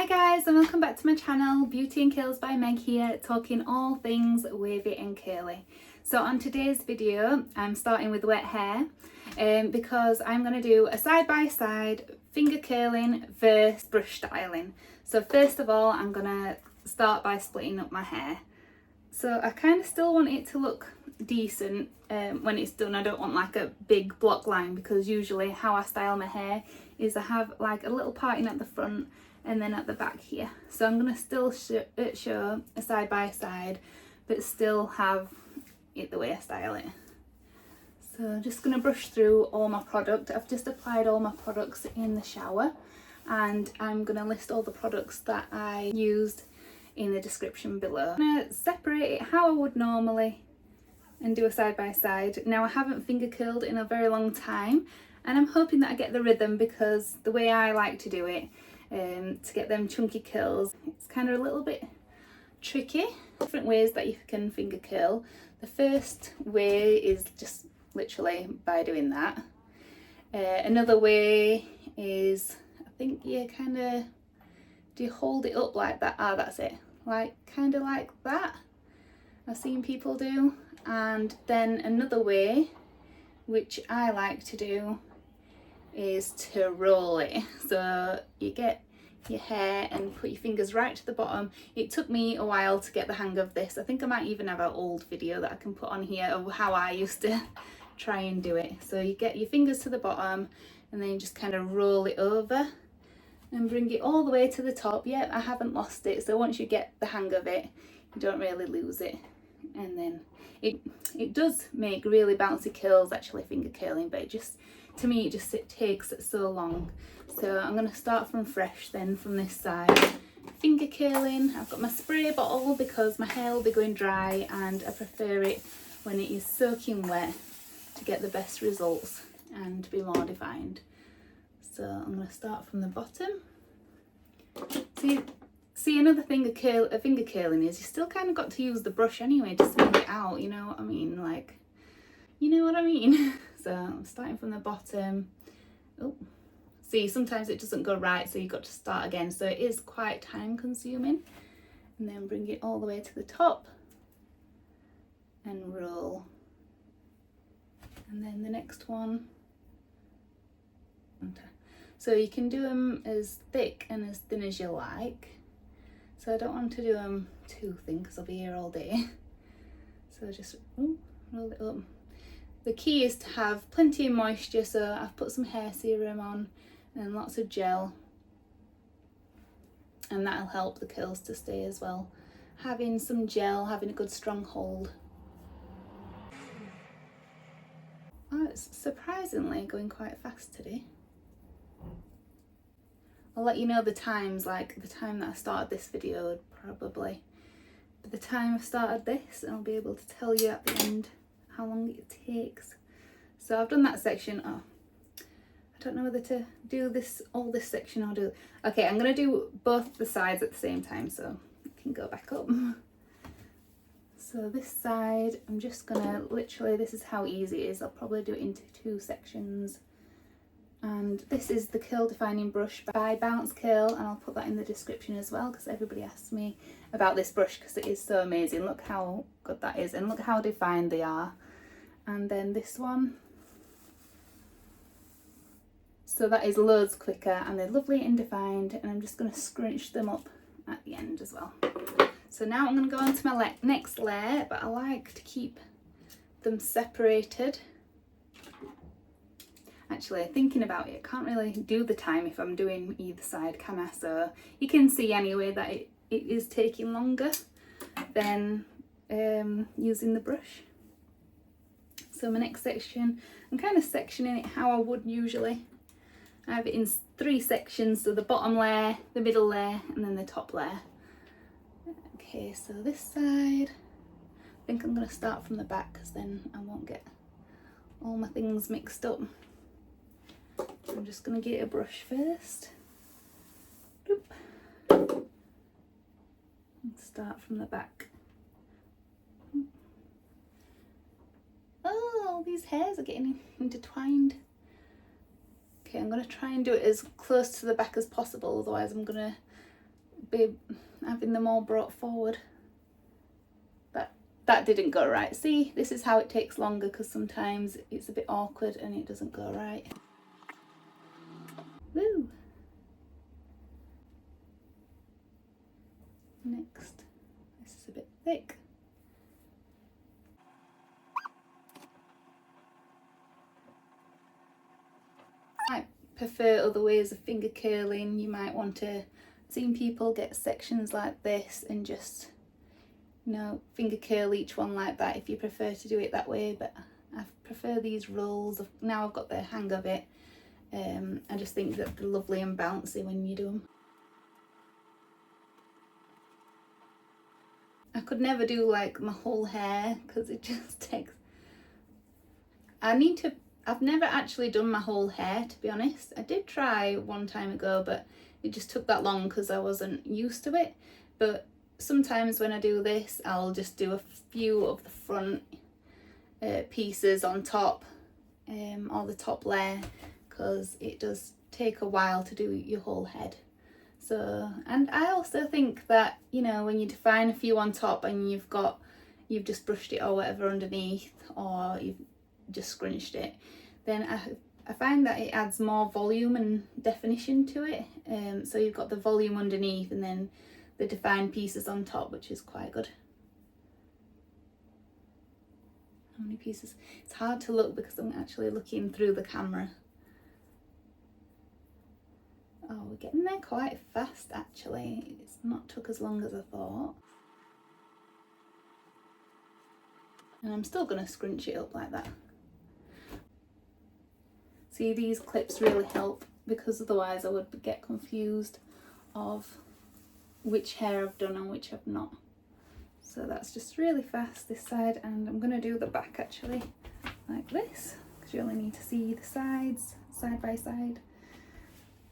Hi guys, and welcome back to my channel, Beauty and Curls by Meg here, talking all things wavy and curly. So on today's video, I'm starting with wet hair because I'm going to do a side-by-side finger curling versus brush styling. So first of all, I'm going to start by splitting up my hair. So I kind of still want it to look decent when it's done. I don't want like a big block line, because usually how I style my hair is I have like a little parting at the front and then at the back here. So I'm going to still show a side by side, but still have it the way I style it. So I'm just going to brush through all my product. I've just applied all my products in the shower, and I'm going to list all the products that I used in the description below. I'm going to separate it how I would normally and do a side by side. Now I haven't finger curled in a very long time, and I'm hoping that I get the rhythm, because the way I like to do it, to get them chunky curls, it's kind of a little bit tricky. Different ways that you can finger curl. The first way is just literally by doing that. Another way is, I think you kind of, do you hold it up like that? Ah, that's it, like kind of like that I've seen people do. And then another way, which I like to do, is to roll it. So you get your hair and put your fingers right to the bottom. It took me a while to get the hang of this. I think I might even have an old video that I can put on here of how I used to try and do it. So you get your fingers to the bottom and then you just kind of roll it over and bring it all the way to the top. Yep, I haven't lost it. So once you get the hang of it, you don't really lose it. And then it does make really bouncy curls, actually, finger curling, but it just, to me, it takes so long. So I'm going to start from fresh then, from this side. Finger curling, I've got my spray bottle because my hair will be going dry and I prefer it when it is soaking wet to get the best results and to be more defined. So I'm going to start from the bottom. See, another thing of finger curling is you still kind of got to use the brush anyway to smooth it out, you know what I mean? Like, you know what I mean? So I'm starting from the bottom. Oh, see, sometimes it doesn't go right, so you've got to start again. So it is quite time consuming. And then bring it all the way to the top and roll. And then the next one. So you can do them as thick and as thin as you like. So I don't want to do them too thin because I'll be here all day. So just roll it up. The key is to have plenty of moisture, so I've put some hair serum on and lots of gel, and that'll help the curls to stay as well. Having some gel, having a good strong hold. Oh, it's surprisingly going quite fast today. I'll let you know the times, like the time that I started this video, probably by the time I've started this, I'll be able to tell you at the end how long it takes. So I've done that section. Oh, I don't know whether to do all this section or do. Okay, I'm gonna do both the sides at the same time, so you can go back up. So this side, I'm just gonna literally, this is how easy it is. I'll probably do it into 2 sections. And this is the curl defining brush by Bouncecurl, and I'll put that in the description as well, because everybody asks me about this brush because it is so amazing. Look how good that is, and look how defined they are. And then this one, so that is loads quicker, and they're lovely and defined, and I'm just going to scrunch them up at the end as well. So now I'm going to go on to my next layer, but I like to keep them separated. Actually, thinking about it, I can't really do the time if I'm doing either side, can I? So you can see anyway that it is taking longer than using the brush. So my next section, I'm kind of sectioning it how I would usually. I have it in 3 sections, so the bottom layer, the middle layer, and then the top layer. Okay, so this side, I think I'm going to start from the back, because then I won't get all my things mixed up. I'm just going to get a brush first. And start from the back. Oh, these hairs are getting intertwined. Okay, I'm going to try and do it as close to the back as possible, otherwise I'm going to be having them all brought forward. But that didn't go right. See, this is how it takes longer, because sometimes it's a bit awkward and it doesn't go right. Woo! Next, this is a bit thick. I prefer other ways of finger curling. You might want to, seen people get sections like this and just, you know, finger curl each one like that if you prefer to do it that way, but I prefer these rolls. Now I've got the hang of it. I just think that they're lovely and bouncy when you do them. I could never do like my whole hair because it just takes, I've never actually done my whole hair, to be honest. I did try one time ago, but it just took that long because I wasn't used to it. But sometimes when I do this, I'll just do a few of the front pieces on top, or the top layer, because it does take a while to do your whole head. So, and I also think that, you know, when you define a few on top and you've just brushed it or whatever underneath, or you've just scrunched it, then I find that it adds more volume and definition to it. So you've got the volume underneath and then the defined pieces on top, which is quite good. How many pieces? It's hard to look because I'm actually looking through the camera. Oh, we're getting there quite fast actually. It's not took as long as I thought. And I'm still going to scrunch it up like that. See, these clips really help, because otherwise I would get confused of which hair I've done and which I've not. So that's just really fast this side, and I'm going to do the back actually like this, because you only need to see the sides side by side.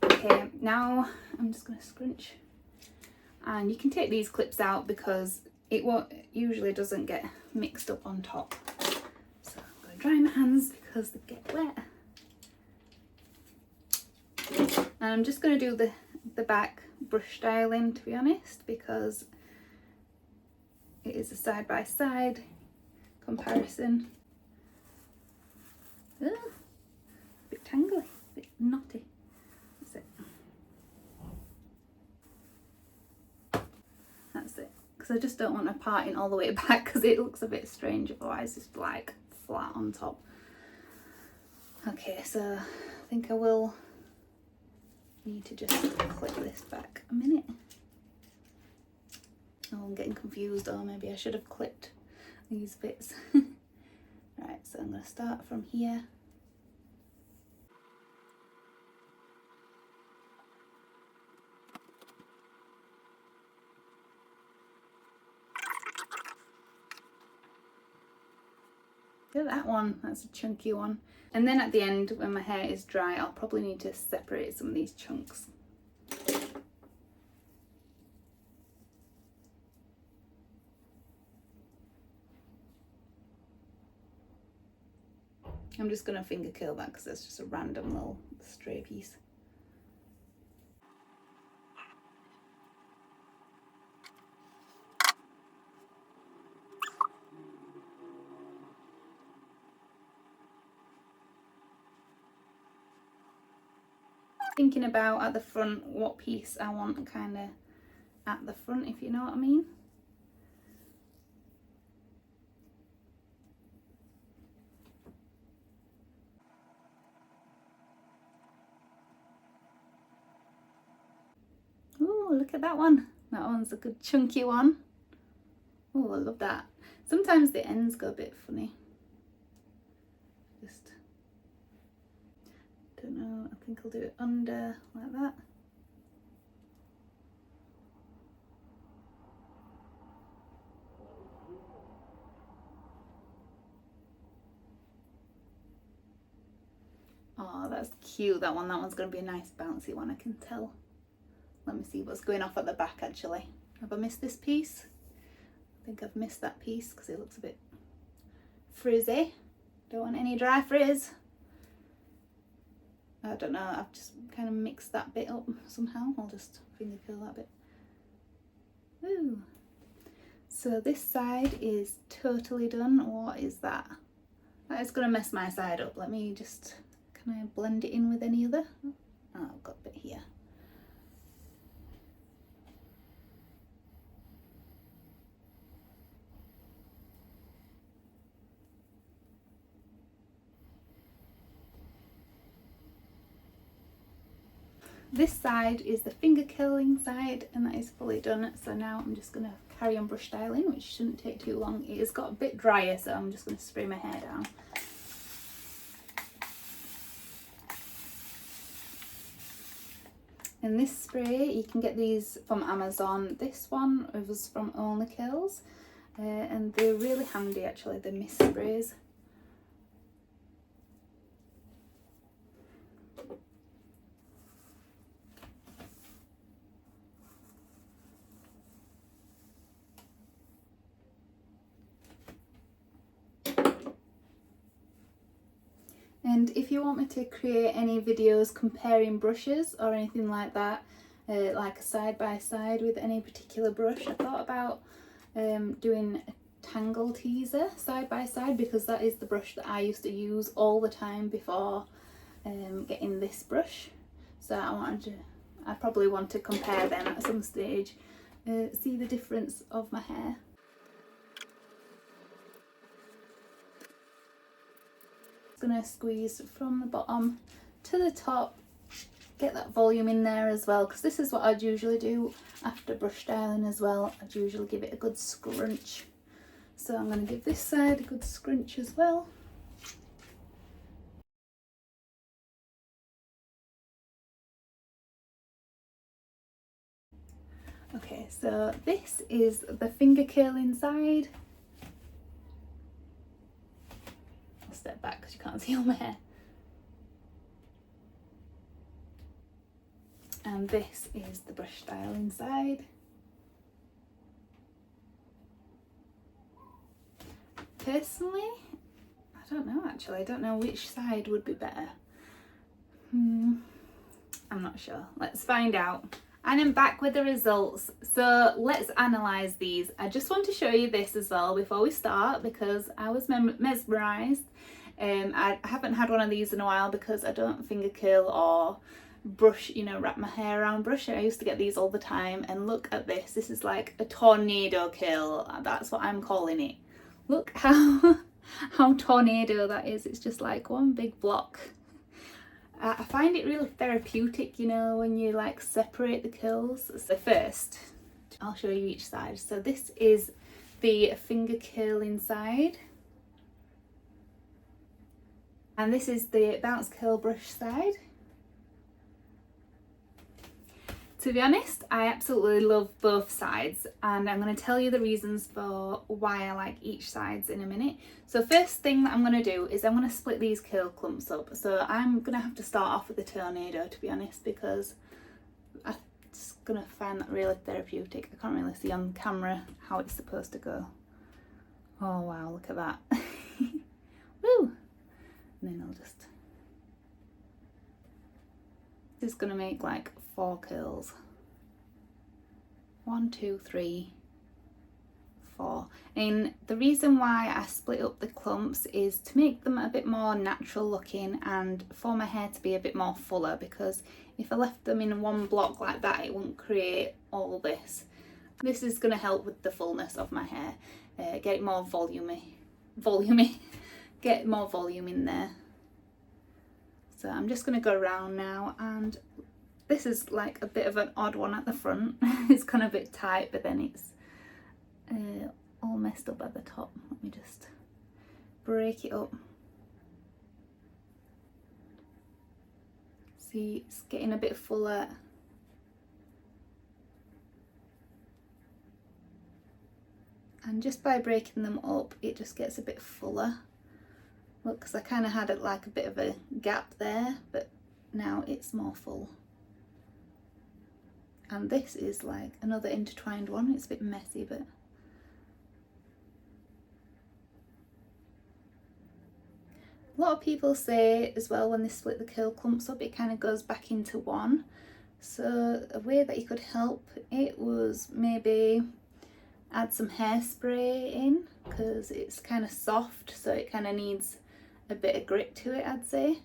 Okay, now I'm just going to scrunch, and you can take these clips out because it usually doesn't get mixed up on top. So I'm going to dry my hands because they get wet. And I'm just going to do the back brush styling, to be honest, because it is a side by side comparison. A bit tangly, a bit knotty. That's it. That's it. Because I just don't want to parting all the way back, because it looks a bit strange otherwise. It's like flat on top. Okay, so I think I will need to just clip this back a minute. Oh, I'm getting confused, or maybe I should have clipped these bits. Right, so I'm going to start from here. Look at that one, that's a chunky one. And then at the end, when my hair is dry, I'll probably need to separate some of these chunks. I'm just going to finger curl that because it's just a random little stray piece. Thinking about at the front what piece I want kind of at the front, if you know what I mean. Oh, look at that one. That one's a good chunky one. Oh, I love that. Sometimes the ends go a bit funny. Just don't know, I think I'll do it under like that. Oh, that's cute, that one. That one's going to be a nice bouncy one, I can tell. Let me see what's going off at the back actually. Have I missed this piece? I think I've missed that piece because it looks a bit frizzy. Don't want any dry frizz. I don't know, I've just kind of mixed that bit up somehow. I'll just finger curl that bit. Woo. So this side is totally done. What is that? That is going to mess my side up. Let me just, can I blend it in with any other? Oh, I've got a bit here. This side is the finger curling side, and that is fully done. So now I'm just going to carry on brush styling, which shouldn't take too long. It has got a bit drier, so I'm just going to spray my hair down. And this spray, you can get these from Amazon. This one was from Only Curls, and they're really handy actually, the mist sprays. And if you want me to create any videos comparing brushes or anything like that, like a side by side with any particular brush, I thought about doing a Tangle Teaser side by side, because that is the brush that I used to use all the time before getting this brush. So I probably want to compare them at some stage, see the difference of my hair. Going to squeeze from the bottom to the top, get that volume in there as well, because this is what I'd usually do after brush styling as well. I'd usually give it a good scrunch, so I'm going to give this side a good scrunch as well. Okay, so this is the finger curling side. I'll step back because you can't see all my hair. And this is the brush styling side. Personally, I don't know actually. I don't know which side would be better. I'm not sure. Let's find out. And I'm back with the results. So let's analyse these. I just want to show you this as well before we start, because I was mesmerised. I haven't had one of these in a while because I don't finger curl or brush, you know, wrap my hair around brush. I used to get these all the time, and look at this. This is like a tornado curl. That's what I'm calling it. Look how tornado that is. It's just like one big block. I find it really therapeutic, you know, when you like separate the curls. So first, I'll show you each side. So this is the finger curling side. And this is the Bouncecurl brush side. To be honest, I absolutely love both sides, and I'm going to tell you the reasons for why I like each side in a minute. So first thing that I'm going to do is I'm going to split these curl clumps up. So I'm going to have to start off with the tornado, to be honest, because I'm just going to find that really therapeutic. I can't really see on camera how it's supposed to go. Oh wow, look at that. Woo! And then I'll just... This is going to make like 4 curls. 1, 2, 3, 4. And the reason why I split up the clumps is to make them a bit more natural looking and for my hair to be a bit more fuller, because if I left them in one block like that, it wouldn't create all this. This is going to help with the fullness of my hair, get it more volumey, get more volume in there. So I'm just going to go around now, and this is like a bit of an odd one at the front. It's kind of a bit tight, but then it's all messed up at the top. Let me just break it up. See, it's getting a bit fuller. And just by breaking them up, it just gets a bit fuller. Look, because I kind of had it like a bit of a gap there, but now it's more full. And this is like another intertwined one. It's a bit messy, but a lot of people say as well when they split the curl clumps up, it kind of goes back into one. So a way that you could help it was maybe add some hairspray in, because it's kind of soft, so it kind of needs a bit of grit to it, I'd say.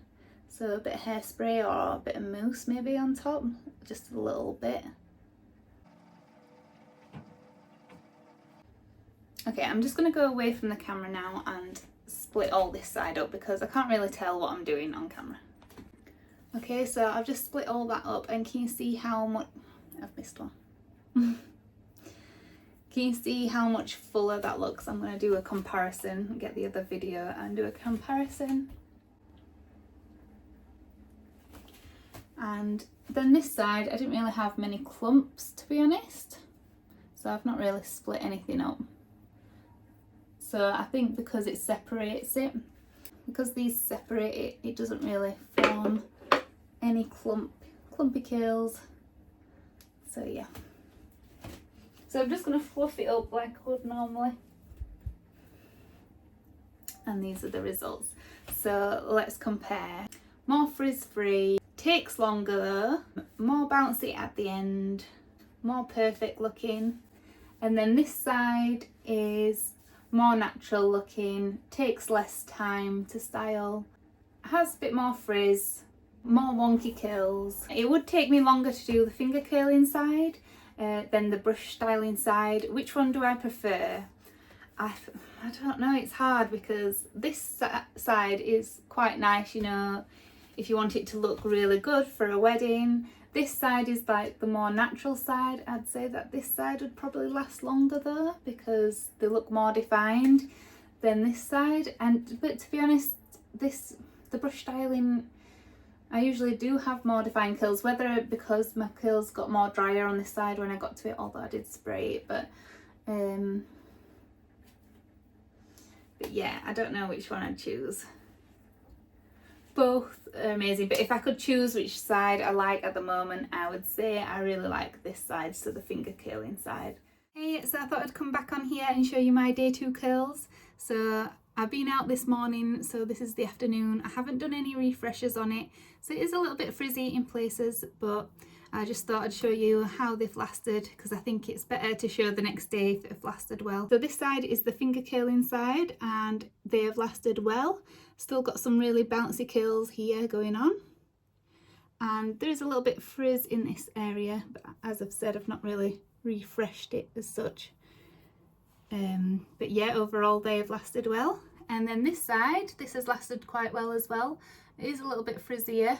So a bit of hairspray or a bit of mousse maybe on top, just a little bit. Okay, I'm just going to go away from the camera now and split all this side up, because I can't really tell what I'm doing on camera. Okay, so I've just split all that up, and can you see how much... I've missed one. Can you see how much fuller that looks? I'm going to do a comparison, get the other video and do a comparison. And then this side, I didn't really have many clumps, to be honest. So I've not really split anything up. So I think because it separates it, because these separate it, it doesn't really form any clumpy curls. So yeah. So I'm just going to fluff it up like I would normally. And these are the results. So let's compare. More frizz-free, takes longer though, more bouncy at the end, more perfect looking. And then this side is more natural looking, takes less time to style, has a bit more frizz, more wonky curls. It would take me longer to do the finger curling side than the brush styling side. Which one do I prefer? I don't know, it's hard, because this side is quite nice, you know, if you want it to look really good for a wedding. This side is like the more natural side. I'd say that this side would probably last longer though, because they look more defined than this side. But to be honest, the brush styling, I usually do have more defined curls, whether because my curls got more drier on this side when I got to it, although I did spray it, but yeah, I don't know which one I'd choose. Both are amazing, but if I could choose which side I like at the moment, I would say I really like this side, so the finger curling side. Hey, so I thought I'd come back on here and show you my day 2 curls. So I've been out this morning, so this is the afternoon. I haven't done any refreshes on it, so it is a little bit frizzy in places, but I just thought I'd show you how they've lasted, because I think it's better to show the next day if they've lasted well. So this side is the finger curling side, and they have lasted well. Still got some really bouncy curls here going on, and there is a little bit of frizz in this area, but as I've said, I've not really refreshed it as such. But yeah, overall they have lasted well. And then this side, this has lasted quite well as well. It is a little bit frizzier,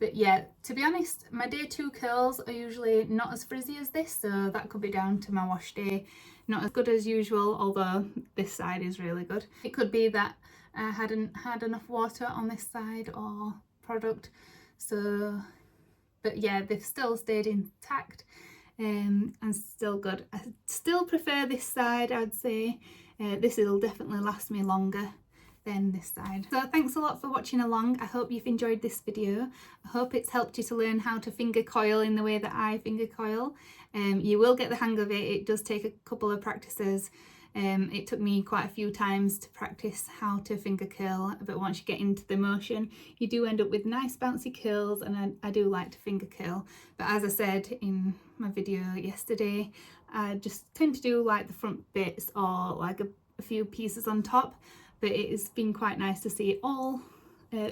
but yeah, to be honest, my day 2 curls are usually not as frizzy as this, so that could be down to my wash day. Not as good as usual, although this side is really good. It could be that I hadn't had enough water on this side or product, so, but yeah, they've still stayed intact and still good. I still prefer this side, I'd say. This will definitely last me longer than this side. So thanks a lot for watching along. I hope you've enjoyed this video. I hope it's helped you to learn how to finger coil in the way that I finger coil. You will get the hang of it. It does take a couple of practices. It took me quite a few times to practice how to finger curl, but once you get into the motion, you do end up with nice bouncy curls, and I do like to finger curl. But as I said in my video yesterday, I just tend to do like the front bits or like a few pieces on top, but it has been quite nice to see it all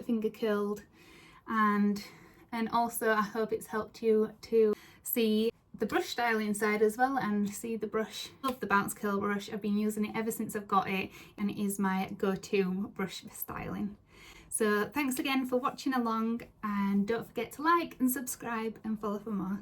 finger curled, and also I hope it's helped you to see the brush styling side as well, and see the brush. I love the Bouncecurl brush. I've been using it ever since I've got it, and it is my go-to brush for styling. So thanks again for watching along, and don't forget to like and subscribe and follow for more.